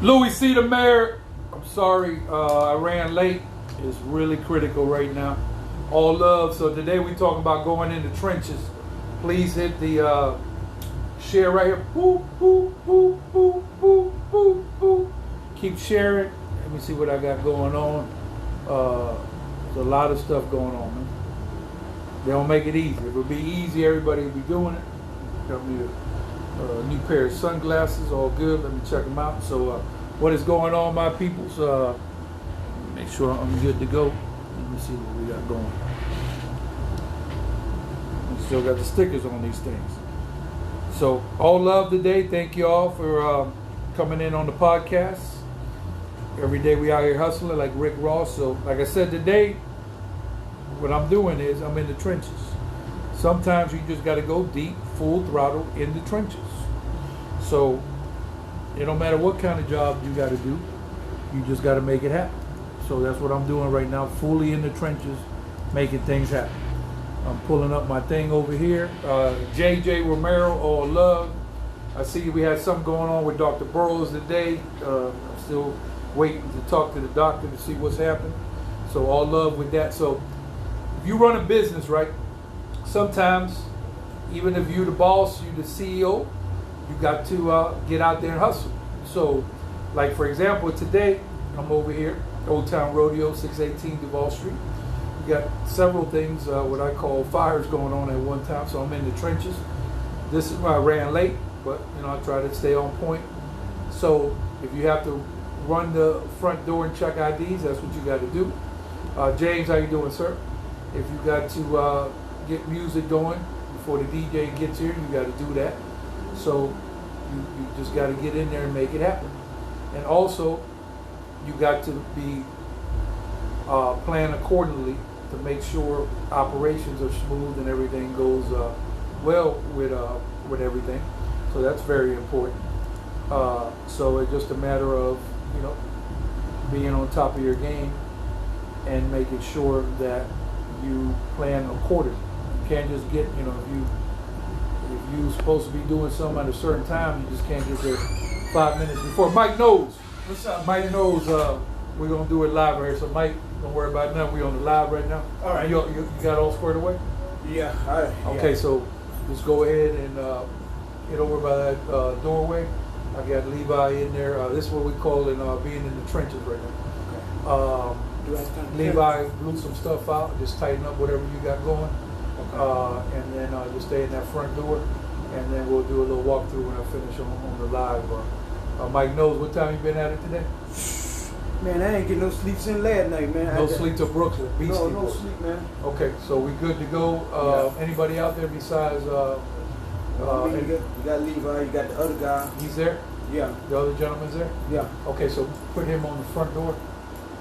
Louie, see the mayor. I'm sorry, I ran late. It's really critical right now. All love. So today we talking about going in the trenches. Please hit the share right here. Boop, boop, boop, boop, boop, boop, boop. Keep sharing. Let me see what I got going on. There's a lot of stuff going on, man. They don't make it easy. If it would be easy, everybody would be doing it. Got me a new pair of sunglasses, all good. Let me check them out. So what is going on, my peoples? Make sure I'm good to go. Let me see what we got going. We still got the stickers on these things. So all love today. Thank you all for coming in on the podcast. Every day we out here hustling like Rick Ross. So like I said today, what I'm doing is I'm in the trenches. Sometimes you just got to go deep, full throttle in the trenches. So it don't matter what kind of job you got to do, you just got to make it happen. So that's what I'm doing right now, fully in the trenches, making things happen. I'm pulling up my thing over here. JJ Romero, all love. I see we had something going on with Dr. Burroughs today. I'm still waiting to talk to the doctor to see what's happening. So all love with that. So if you run a business, right, sometimes even if you're the boss, you're the CEO, you got to get out there and hustle. So like for example, today I'm over here, Old Town Rodeo, 618 Duval Street. We got several things, what I call fires going on at one time. So I'm in the trenches. This is why I ran late, but I try to stay on point. So if you have to run the front door and check IDs, that's what you got to do. James, how you doing, sir? If you got to get music going before the DJ gets here, you got to do that. So you just got to get in there and make it happen. And also, you got to be plan accordingly to make sure operations are smooth and everything goes well with everything. So that's very important. So it's just a matter of being on top of your game and making sure that you plan accordingly. You can't just get if you're supposed to be doing something at a certain time, you just can't get there 5 minutes before. Mike knows. What's up? Mike knows we're gonna do it live right here. So Mike, don't worry about nothing. We're on the live right now. All right. You got all squared away? Yeah. All right. Okay, yeah. so just go ahead and get over by that doorway. I got Levi in there. This is what we call being in the trenches right now. Okay. Levi blew some stuff out. Just tighten up whatever you got going. Okay. And then just stay in that front door. And then we'll do a little walkthrough when I finish on the live. Mike knows what time you been at it today? Man, I ain't getting no sleep since last night, man. No sleep till Brooklyn. No sleep, man. Okay, so we good to go. Yeah. Anybody out there besides? You got Levi, you got the other guy. He's there? Yeah. The other gentleman's there? Yeah. Okay, so put him on the front door,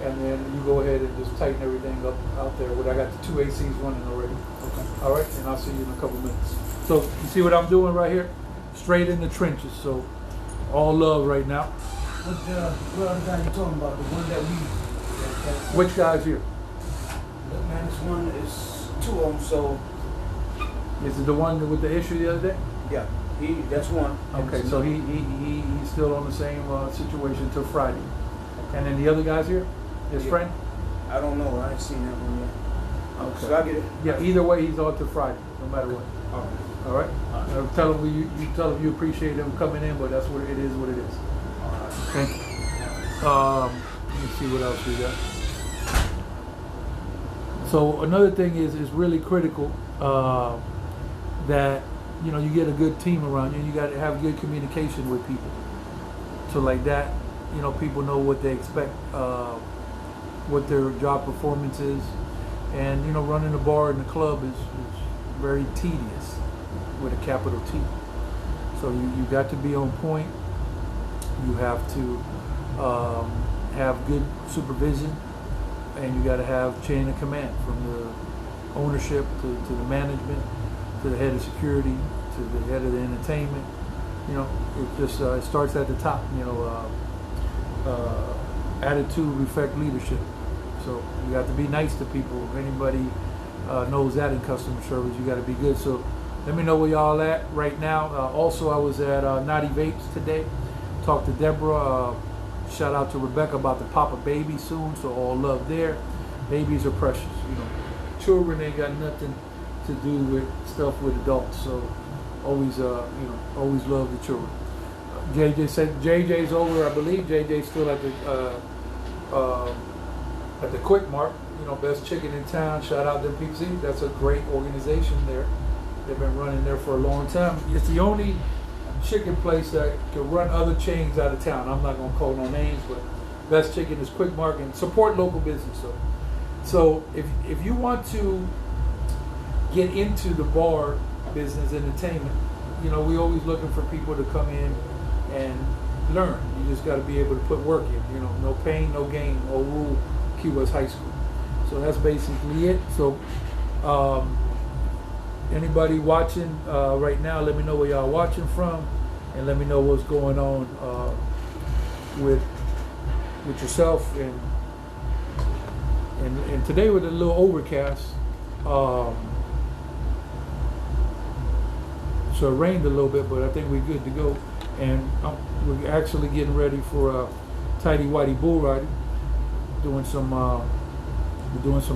and then you go ahead and just tighten everything up out there. I got the 2 ACs running already. Okay. All right, and I'll see you in a couple minutes. So you see what I'm doing right here? Straight in the trenches. So all love right now. What other guy you talking about? The one that we... Which guy's here? Look, man, this one is two of them, so... Is it the one with the issue the other day? Yeah, that's one. Okay, so he's still on the same situation till Friday. Okay. And then the other guy's here? His friend? I don't know. I ain't seen that one yet. Okay. So I get it. Yeah, either way, he's on till Friday, no matter what. All right? Tell him you tell him you appreciate him coming in, but that's what it is. What it is. Okay. Let me see what else we got. So another thing is really critical that you get a good team around you, and you got to have good communication with people. So like that, people know what they expect, what their job performance is, and running a bar in the club is very tedious with a capital T. So you got to be on point. You have to have good supervision, and you got to have chain of command from the ownership to the management, to the head of security, to the head of the entertainment. It just it starts at the top. Attitude reflect leadership. So you got to be nice to people. If anybody knows that in customer service, you got to be good. So let me know where y'all at right now. Also, I was at Naughty Vapes today. Talked to Deborah. Shout out to Rebecca about to pop a baby soon, so all love there. Babies are precious, you know. Children ain't got nothing to do with stuff with adults, so always, always love the children. JJ said JJ's over. I believe JJ's still at the Quick Mart. You know, best chicken in town. Shout out them people. See, that's a great organization there. They've been running there for a long time. It's the only chicken place that can run other chains out of town. I'm not gonna call no names, but best chicken is Quick Mart, and support local business. So if you want to get into the bar business, entertainment, you know, we always looking for people to come in and learn. You just got to be able to put work in. You know, no pain, no gain, old rule, Key West High School. So that's basically it. So anybody watching right now, let me know where y'all watching from, and let me know what's going on with yourself. And today with a little overcast, so it rained a little bit, but I think we're good to go. And we're actually getting ready for tidy whitey bull riding, doing some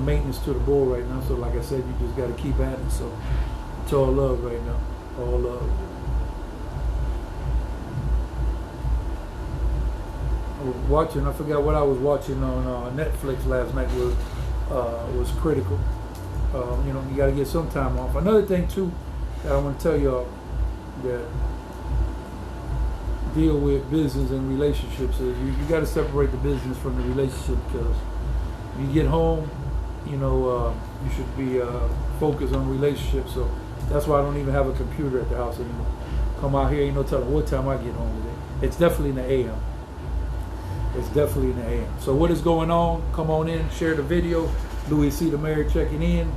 maintenance to the bull right now. So like I said, you just got to keep at it. So it's all love right now, all love. I was watching, I forgot what I was watching on Netflix last night. Was critical. You know, you got to get some time off. Another thing too that I want to tell y'all that deal with business and relationships is you got to separate the business from the relationship, because when you get home, you know, you should be focused on relationships. So that's why I don't even have a computer at the house anymore. Come out here, you know, tell them what time I get home today. It's definitely in the AM. It's definitely in the AM. So what is going on? Come on in, share the video. Louie C. the Mayor checking in.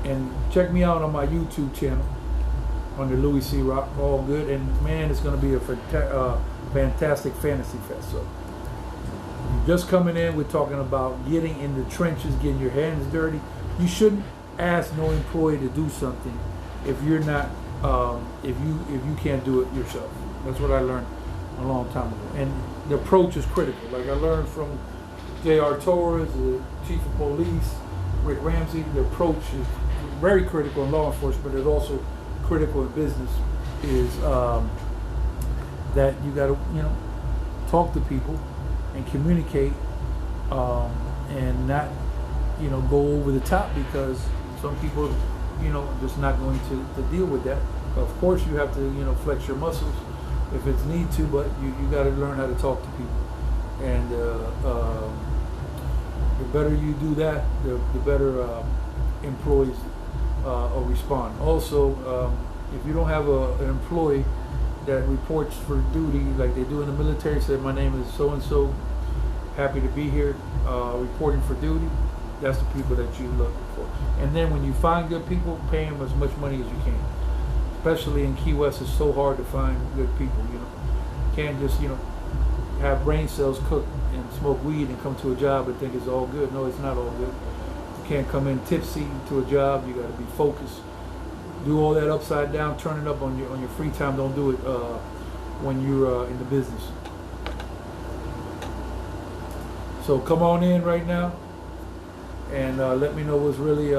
And check me out on my YouTube channel under Louie C. Rock. All good. And man, it's going to be a fantastic fantasy fest. So you're just coming in, we're talking about getting in the trenches, getting your hands dirty. You shouldn't ask no employee to do something if you're not, if you can't do it yourself. That's what I learned a long time ago. And the approach is critical. Like I learned from J.R. Torres, the chief of police, Rick Ramsey. The approach is very critical in law enforcement. It's also critical in business. Is that you got to, you know, talk to people and communicate, and not, you know, go over the top, because some people, you know, just not going to deal with that. Of course, you have to, you know, flex your muscles if it's need to, but you got to learn how to talk to people. And the better you do that, the better employees will respond. Also, if you don't have an employee that reports for duty like they do in the military, say my name is so-and-so, happy to be here, reporting for duty, that's the people that you look for. And then when you find good people, pay them as much money as you can. Especially in Key West, it's so hard to find good people, you know. You can't just, you know, have brain cells cook and smoke weed and come to a job and think it's all good. No, it's not all good. You can't come in tipsy to a job. You got to be focused. Do all that upside down, turn it up on your free time. Don't do it when you're in the business. So come on in right now and let me know what's really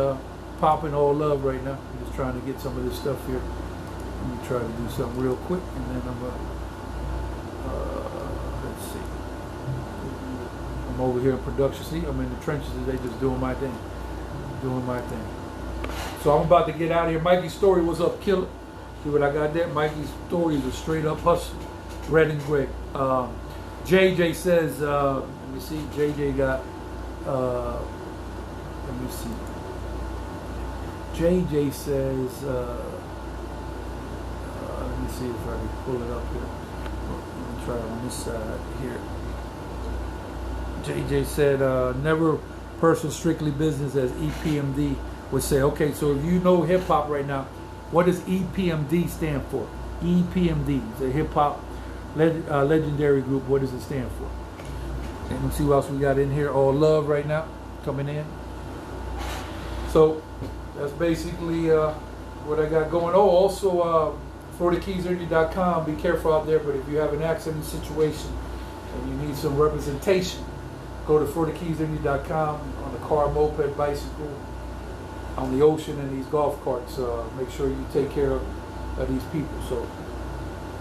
popping. All love right now. I'm just trying to get some of this stuff here. Let me try to do something real quick, and then I'm let's see. I'm over here in production. See, I'm in the trenches today, just doing my thing. Doing my thing. So I'm about to get out of here. Mikey's story was up, killer. See what I got there? Mikey's story is a straight up hustle. Red and gray. JJ says, let me see. JJ got, let me see. JJ says, let me see if I can pull it up here. Let me try on this side here. JJ said, never personal, strictly business, as EPMD would say. Okay, so if you know hip hop right now, what does EPMD stand for? EPMD, it's a hip hop legendary group. What does it stand for? And let's see what else we got in here. All love right now coming in. So that's basically what I got going. Oh, also FloridaKeysEnergy.com. Be careful out there, but if you have an accident situation and you need some representation, go to FloridaKeysEnergy.com on the car, moped, bicycle, on the ocean, and these golf carts. Make sure you take care of these people. So,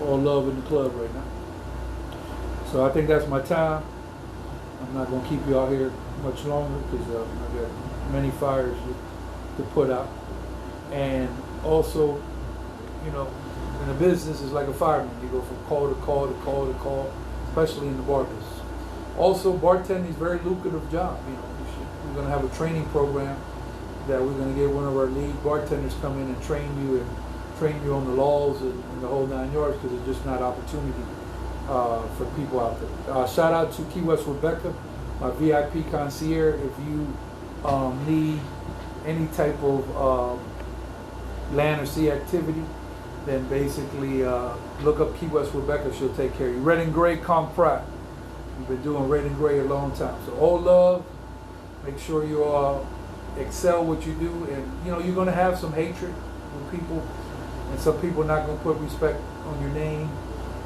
all love in the club right now. So I think that's my time. I'm not going to keep you out here much longer because I got many fires to put out. And also, you know, in a business, it's like a fireman. You go from call to call to call to call, especially in the bar business. Also, bartending is a very lucrative job. You know, we're going to have a training program that we're going to get one of our lead bartenders come in and train you on the laws and the whole 9 yards, because it's just not opportunity for people out there. Shout out to Key West Rebecca, my VIP concierge. If you need any type of land or sea activity, then basically look up Key West Rebecca. She'll take care of you. Red and Gray Comprat. We've been doing red and gray a long time. So all love. Make sure you excel what you do, and you know you're going to have some hatred with people, and some people are not going to put respect on your name,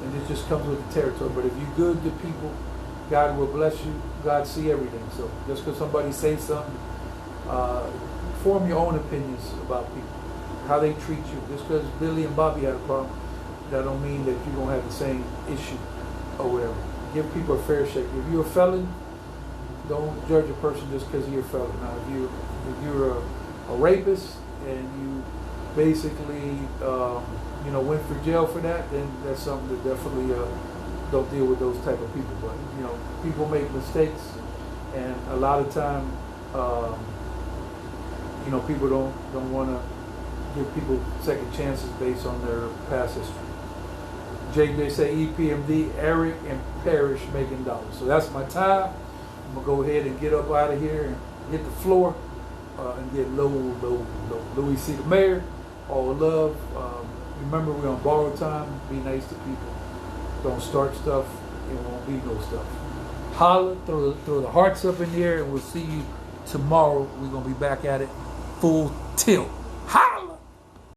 and it just comes with the territory. But if you're good to people, God will bless you. God see everything. So just because somebody says something, form your own opinions about people, how they treat you. Just because Billy and Bobby had a problem, that don't mean that you're going to have the same issue or whatever. Give people a fair shake. If you're a felon, don't judge a person just because you're a felon. Now, if you're a rapist and you basically went for jail for that, then that's something that definitely don't deal with those type of people. But you know, people make mistakes, and a lot of time, people don't want to give people second chances based on their past history. JJ say EPMD, Eric and Parrish making dollars. So that's my time. I'm gonna go ahead and get up out of here and hit the floor and get low. Louie C. the mayor, all love. Remember, we're on borrowed time. Be nice to people. Don't start stuff. It won't be no stuff. Holla, throw the hearts up in the air, and we'll see you tomorrow. We're gonna be back at it full tilt.